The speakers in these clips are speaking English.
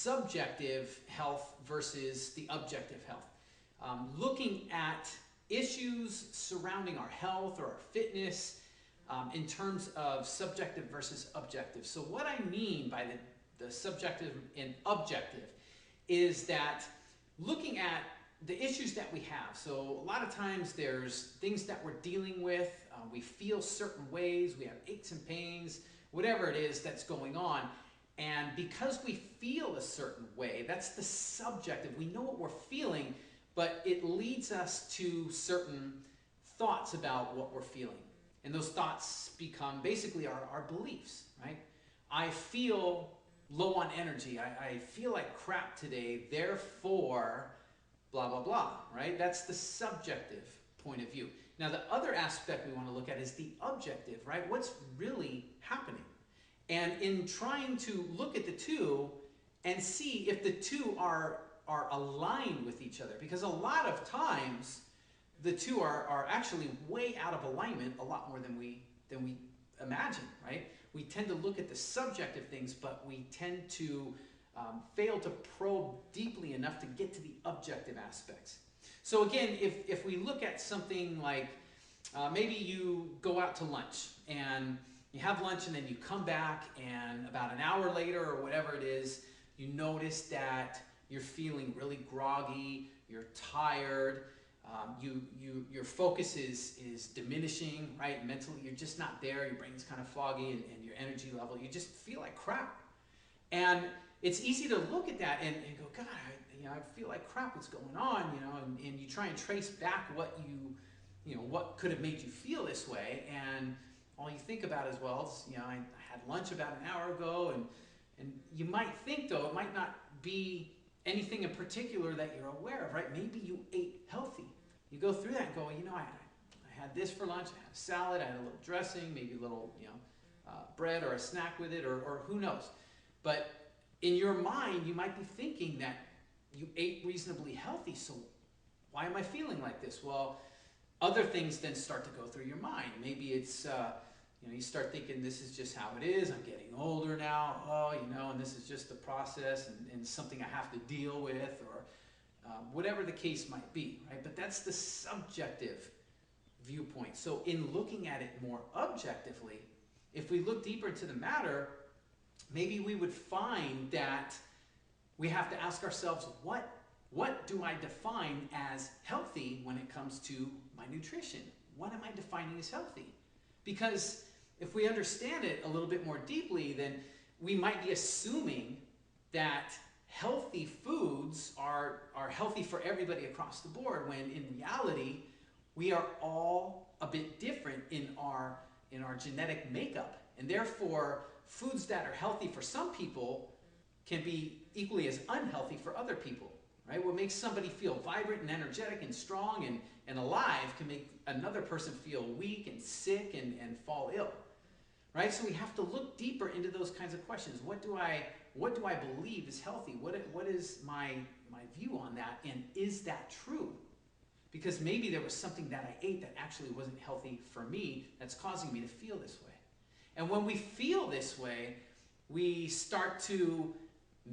subjective health versus the objective health. Looking at issues surrounding our health or our fitness in terms of subjective versus objective. So what I mean by the subjective and objective is that looking at the issues that we have. So a lot of times there's things that we're dealing with. We feel certain ways. We have aches and pains, whatever it is that's going on. And because we feel a certain way, that's the subjective. We know what we're feeling, but it leads us to certain thoughts about what we're feeling. And those thoughts become basically our beliefs, right? I feel low on energy. I feel like crap today, therefore, blah, blah, blah, right? That's the subjective point of view. Now, the other aspect we want to look at is the objective, right? What's really happening? And in trying to look at the two and see if the two are aligned with each other, because a lot of times the two are actually way out of alignment a lot more than we imagine, right? We tend to look at the subjective things, but we tend to fail to probe deeply enough to get to the objective aspects. So again, if we look at something like maybe you go out to lunch and you have lunch and then you come back and about an hour later or whatever it is, you notice that you're feeling really groggy, you're tired, your focus is diminishing, right? Mentally, you're just not there, your brain's kind of foggy and your energy level, you just feel like crap. And it's easy to look at that and go, God, I feel like crap, what's going on, and you try and trace back what what could have made you feel this way, and all you think about is, well, I had lunch about an hour ago, and you might think, though, it might not be anything in particular that you're aware of, right? Maybe you ate healthy. You go through that and go, I had this for lunch, I had a salad, I had a little dressing, maybe a little, bread or a snack with it, or who knows. But in your mind, you might be thinking that you ate reasonably healthy, so why am I feeling like this? Well, other things then start to go through your mind. Maybe it's, you start thinking this is just how it is, I'm getting older now, and this is just the process and something I have to deal with, or whatever the case might be, right? But that's the subjective viewpoint. So in looking at it more objectively, if we look deeper into the matter, maybe we would find that we have to ask ourselves, what do I define as healthy when it comes to my nutrition? What am I defining as healthy? Because if we understand it a little bit more deeply, then we might be assuming that healthy foods are healthy for everybody across the board, when in reality, we are all a bit different in our genetic makeup. And therefore, foods that are healthy for some people can be equally as unhealthy for other people, right? What makes somebody feel vibrant and energetic and strong and alive can make another person feel weak and sick and fall ill, right? So we have to look deeper into those kinds of questions. What do I believe is healthy? What is my view on that? And is that true? Because maybe there was something that I ate that actually wasn't healthy for me that's causing me to feel this way. And when we feel this way, we start to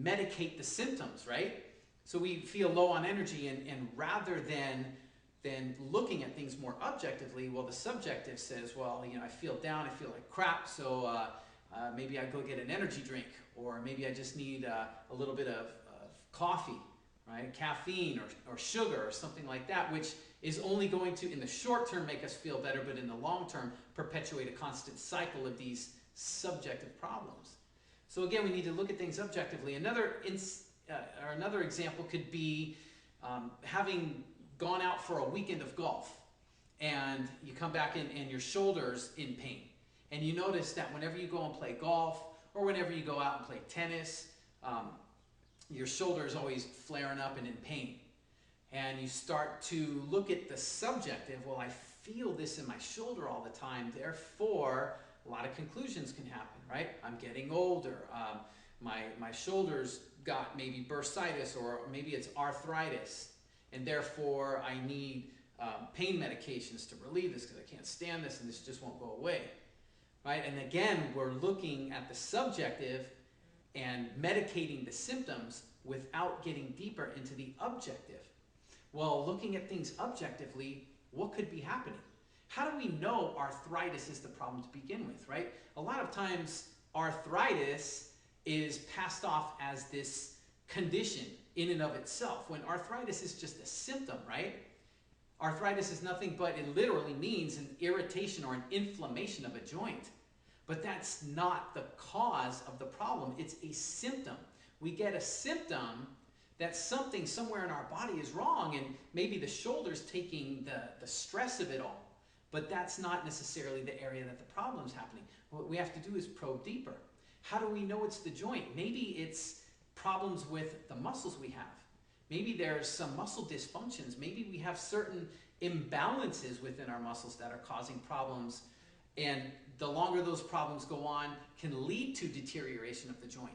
medicate the symptoms, right? So we feel low on energy, and rather than looking at things more objectively, well, the subjective says, well, I feel down, I feel like crap, so maybe I go get an energy drink, or maybe I just need a little bit of coffee, right? Caffeine or sugar or something like that, which is only going to, in the short term, make us feel better, but in the long term, perpetuate a constant cycle of these subjective problems. So again, we need to look at things objectively. Another example could be having gone out for a weekend of golf, and you come back and your shoulder's in pain. And you notice that whenever you go and play golf, or whenever you go out and play tennis, your shoulder is always flaring up and in pain. And you start to look at the subjective, well, I feel this in my shoulder all the time, therefore a lot of conclusions can happen, right? I'm getting older, my shoulder's got maybe bursitis, or maybe it's arthritis, and therefore I need pain medications to relieve this because I can't stand this and this just won't go away, right? And again, we're looking at the subjective and medicating the symptoms without getting deeper into the objective. Well, looking at things objectively, what could be happening? How do we know arthritis is the problem to begin with, right? A lot of times arthritis is passed off as this condition in and of itself, when arthritis is just a symptom, right? Arthritis is nothing but, it literally means an irritation or an inflammation of a joint. But that's not the cause of the problem. It's a symptom. We get a symptom that something somewhere in our body is wrong, and maybe the shoulder's taking the stress of it all. But that's not necessarily the area that the problem's happening. What we have to do is probe deeper. How do we know it's the joint? Maybe it's problems with the muscles we have. Maybe there's some muscle dysfunctions. Maybe we have certain imbalances within our muscles that are causing problems. And the longer those problems go on, can lead to deterioration of the joint.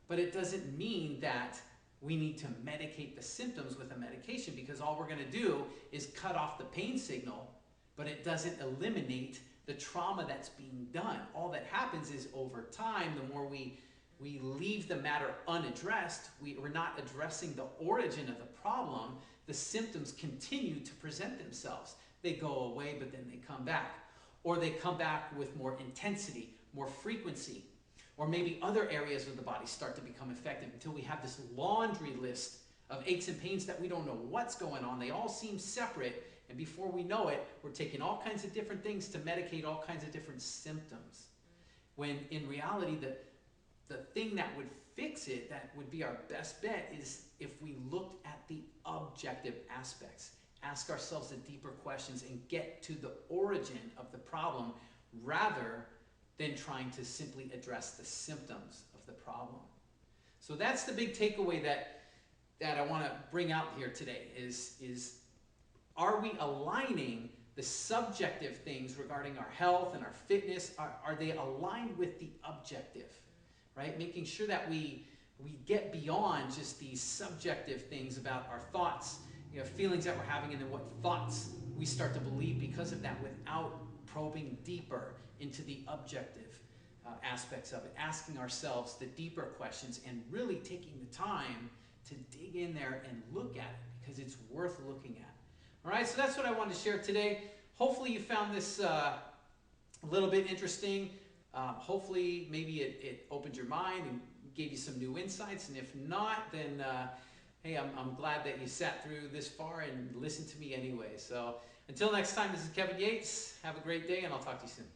But it doesn't mean that we need to medicate the symptoms with a medication, because all we're going to do is cut off the pain signal, but it doesn't eliminate the trauma that's being done. All that happens is over time, the more we leave the matter unaddressed, we're not addressing the origin of the problem, the symptoms continue to present themselves. They go away, but then they come back. Or they come back with more intensity, more frequency. Or maybe other areas of the body start to become affected until we have this laundry list of aches and pains that we don't know what's going on. They all seem separate, and before we know it, we're taking all kinds of different things to medicate all kinds of different symptoms. When in reality, the thing that would fix it, that would be our best bet, is if we looked at the objective aspects, ask ourselves the deeper questions, and get to the origin of the problem rather than trying to simply address the symptoms of the problem. So that's the big takeaway that I want to bring out here today is are we aligning the subjective things regarding our health and our fitness? Are they aligned with the objective? Right? Making sure that we get beyond just these subjective things about our thoughts, feelings that we're having, and then what thoughts we start to believe because of that, without probing deeper into the objective aspects of it, asking ourselves the deeper questions and really taking the time to dig in there and look at it, because it's worth looking at. All right, so that's what I wanted to share today. Hopefully you found this a little bit interesting. Hopefully maybe it opened your mind and gave you some new insights, and if not, then hey, I'm glad that you sat through this far and listened to me anyway. So until next time, this is Kevin Yates. Have a great day, and I'll talk to you soon.